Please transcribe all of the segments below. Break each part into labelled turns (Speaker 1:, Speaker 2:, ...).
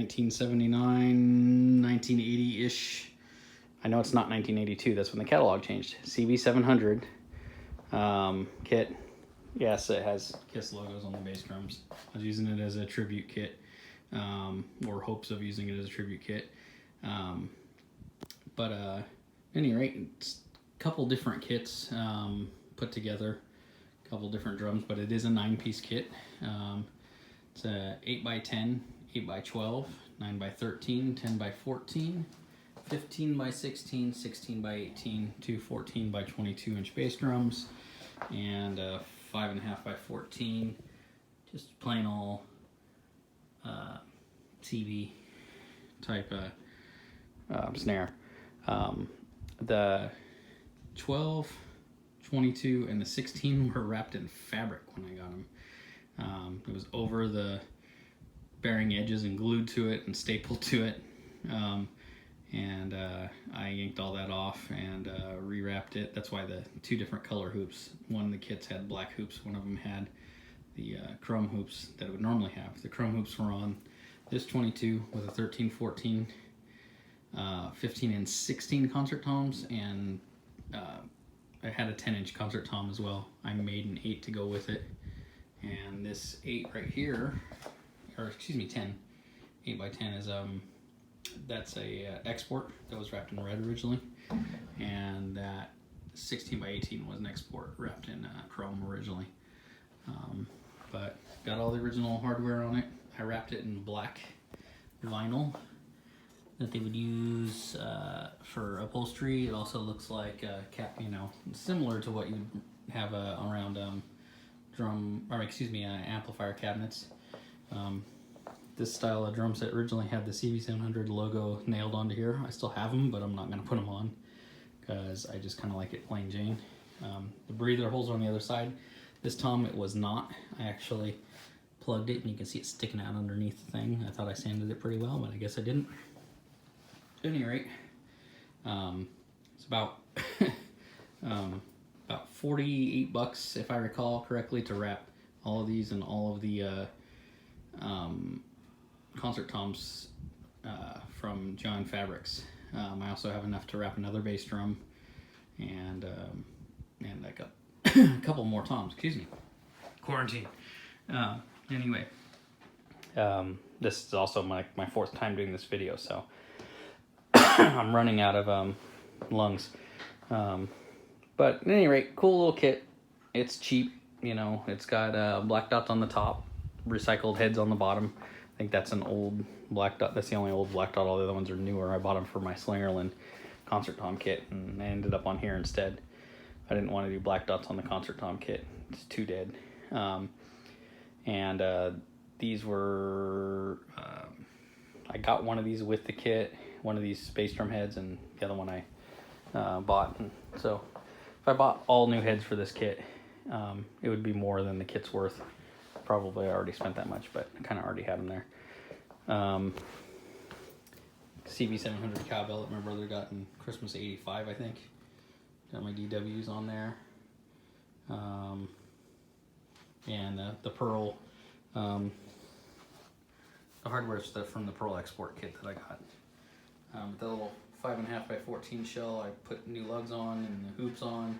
Speaker 1: 1979, 1980-ish. I know it's not 1982. That's when the catalog changed. CB700 kit. Yes, it has KISS logos on the bass drums. I was using it as a tribute kit, or hopes of using it as a tribute kit. But at any rate, it's a couple different kits put together, a couple different drums, but it is a 9-piece kit. It's a 8x10, 8x12, 9x13, 10x14, 15x16, 16x18, two 14x22-inch bass drums, and 5.5x14, just plain old CB type snare. The 12, 22, and the 16 were wrapped in fabric when I got them. It was over the bearing edges and glued to it and stapled to it. I yanked all that off and rewrapped it. That's why the two different color hoops. One of the kits had black hoops. One of them had the chrome hoops that it would normally have. The chrome hoops were on this 22 with a 13, 14, 15, and 16 concert toms, and I had a 10-inch concert tom as well. I made an 8 to go with it. And this 8 right here, or excuse me, 10, 8x10 is that's a export that was wrapped in red originally, and that 16x18 was an export wrapped in chrome originally. But got all the original hardware on it. I wrapped it in black vinyl that they would use for upholstery. It also looks like similar to what you have around amplifier cabinets. This style of drum set originally had the CB700 logo nailed onto here. I still have them, but I'm not going to put them on because I just kind of like it plain Jane. The breather holes are on the other side. This tom, it was not. I actually plugged it, and you can see it sticking out underneath the thing. I thought I sanded it pretty well, but I guess I didn't. At any rate, it's about about $48, if I recall correctly, to wrap all of these and all of the concert toms from John Fabrics. I also have enough to wrap another bass drum and like a couple more toms. Excuse me, quarantine. Anyway, this is also my fourth time doing this video, so I'm running out of lungs. But at any rate, cool little kit. It's cheap, it's got black dots on the top, recycled heads on the bottom. I think that's an old black dot. That's the only old black dot. All the other ones are newer. I bought them for my Slingerland concert tom kit, and I ended up on here instead. I didn't want to do black dots on the concert tom kit. It's too dead. These were, I got one of these with the kit, one of these bass drum heads, and the other one I bought. And so if I bought all new heads for this kit, it would be more than the kit's worth. Probably I already spent that much, but I kind of already had them there. CB700 cowbell that my brother got in Christmas '85, I think. Got my DWs on there. And the Pearl, the hardware stuff from the Pearl export kit that I got. The little 5.5x14 shell I put new lugs on and the hoops on.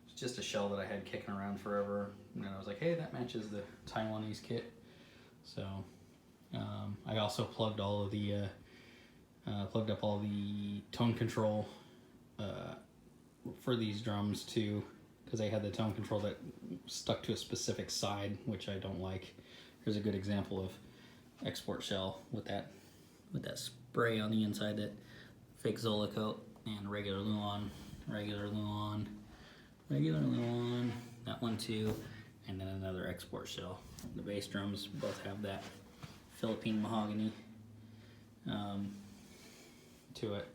Speaker 1: It's just a shell that I had kicking around forever, and I was like, hey, that matches the Taiwanese kit. So I also plugged all of the plugged up all the tone control for these drums too, because they had the tone control that stuck to a specific side, which I don't like. Here's a good example of export shell with that spray on the inside, that fake Zola coat, and regular Luan, regular Luan, regular Luan, that one too, and then another export shell. The bass drums both have that Philippine mahogany to it,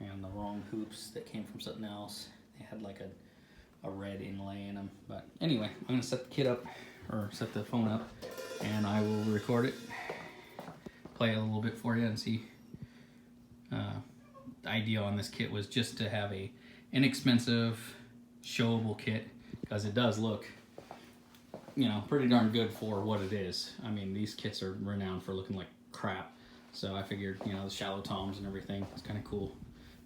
Speaker 1: and the wrong hoops that came from something else. They had like a red inlay in them. But anyway, I'm gonna set the kit up, or set the phone up, and I will record it, play it a little bit for you, and see. The idea on this kit was just to have a inexpensive, showable kit, because it does look, pretty darn good for what it is. I mean, these kits are renowned for looking like crap, So I figured, you know, the shallow toms and everything, it's kind of cool.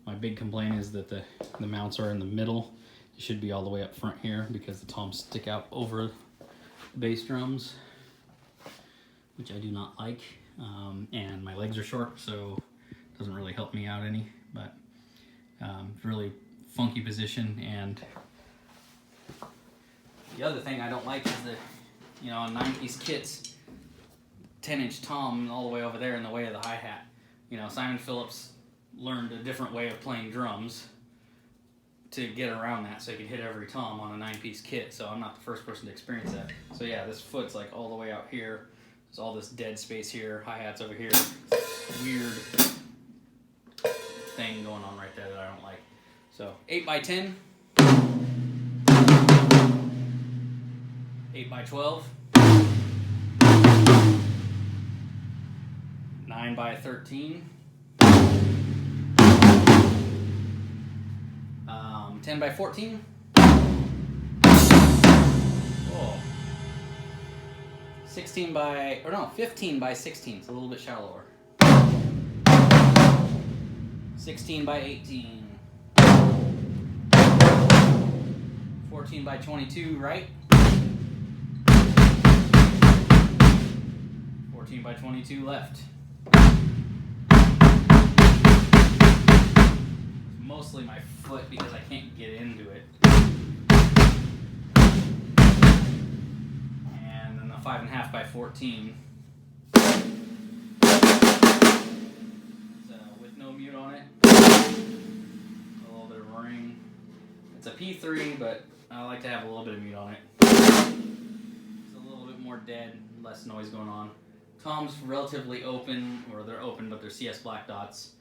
Speaker 1: My big complaint is that the mounts are in the middle. It should be all the way up front here because the toms stick out over the bass drums, which I do not like. And my legs are short, so it doesn't really help me out any, but really funky position. And the other thing I don't like is the, you know, on 9-piece kits, 10-inch tom all the way over there in the way of the hi-hat. You know, Simon Phillips learned a different way of playing drums to get around that so he could hit every tom on a 9-piece kit, so I'm not the first person to experience that. So yeah, this foot's like all the way out here. There's all this dead space here, hi-hats over here. Weird thing going on right there that I don't like. So 8x10, 8x12, 9x13, 10x14. Oh. 15x16. It's a little bit shallower. 16x18. 14x22, right? 14x22 left. It's mostly my foot because I can't get into it. And then the 5.5x14. So with no mute on it. A little bit of ring. It's a P3, but I like to have a little bit of mute on it. It's a little bit more dead, less noise going on. Tom's relatively open, or they're open, but they're CS black dots.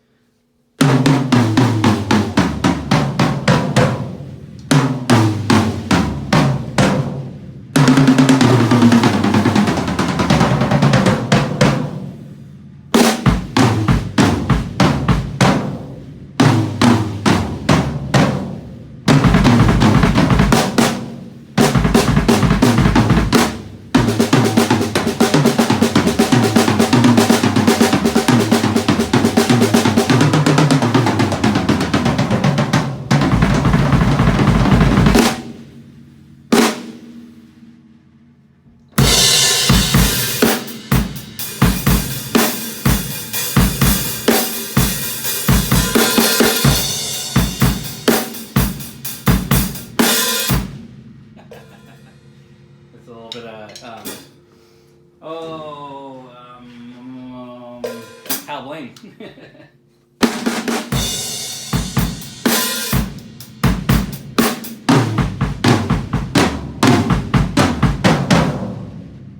Speaker 1: It's a little bit of, Hal Blaine.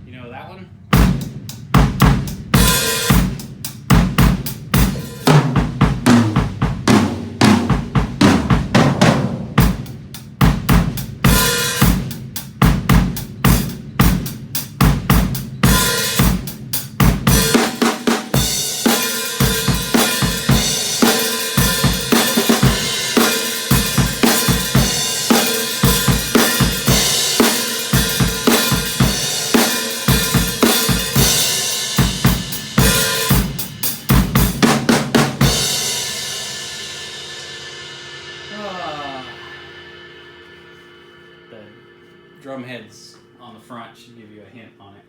Speaker 1: You know that one? The drum heads on the front should give you a hint on it.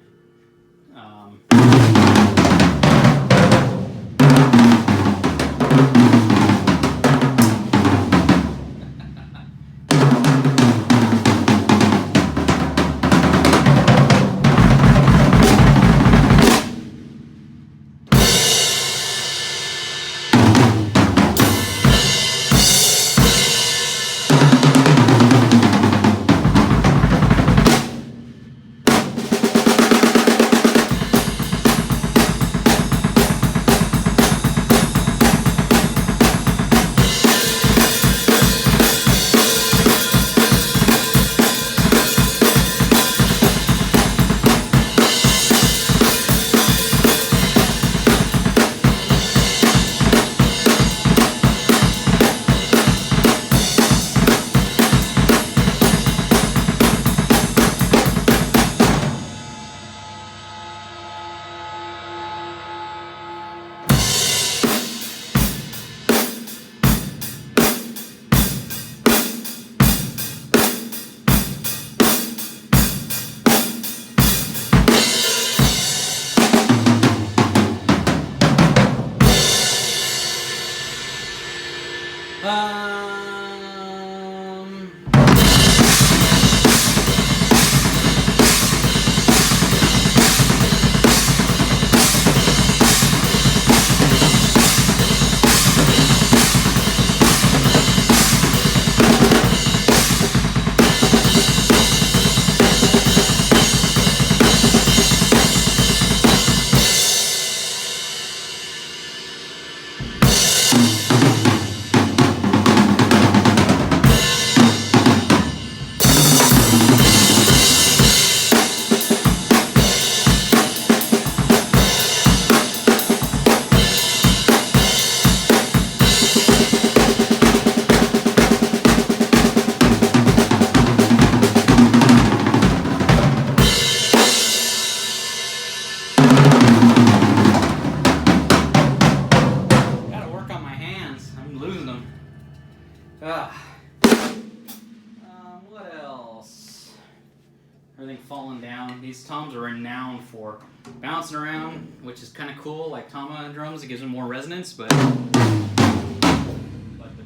Speaker 1: fallen down. These toms are renowned for bouncing around, which is kind of cool, like Tama drums. It gives them more resonance, but the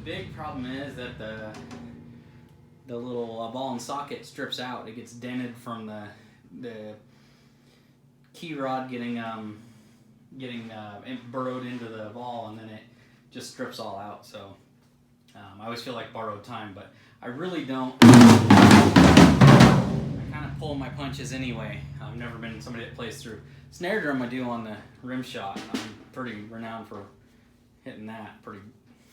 Speaker 1: big problem is that the little ball and socket strips out. It gets dented from the key rod getting burrowed into the ball, and then it just strips all out. So I always feel like borrowed time, but I really don't. I kind of pull my punches anyway. I've never been somebody that plays through. Snare drum I do on the rim shot. I'm pretty renowned for hitting that pretty good.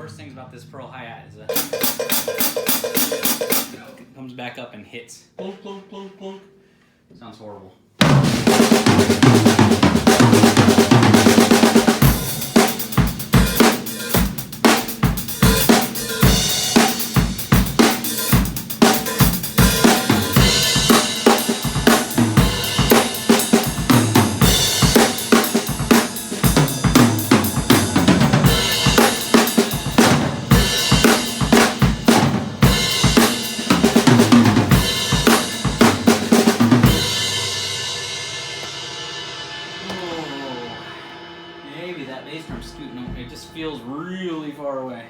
Speaker 1: Things about this pearl hi-hat is that it comes back up and hits. Plunk, plunk, plunk, plunk. Sounds horrible. Maybe that bass drum's scooting over. It just feels really far away.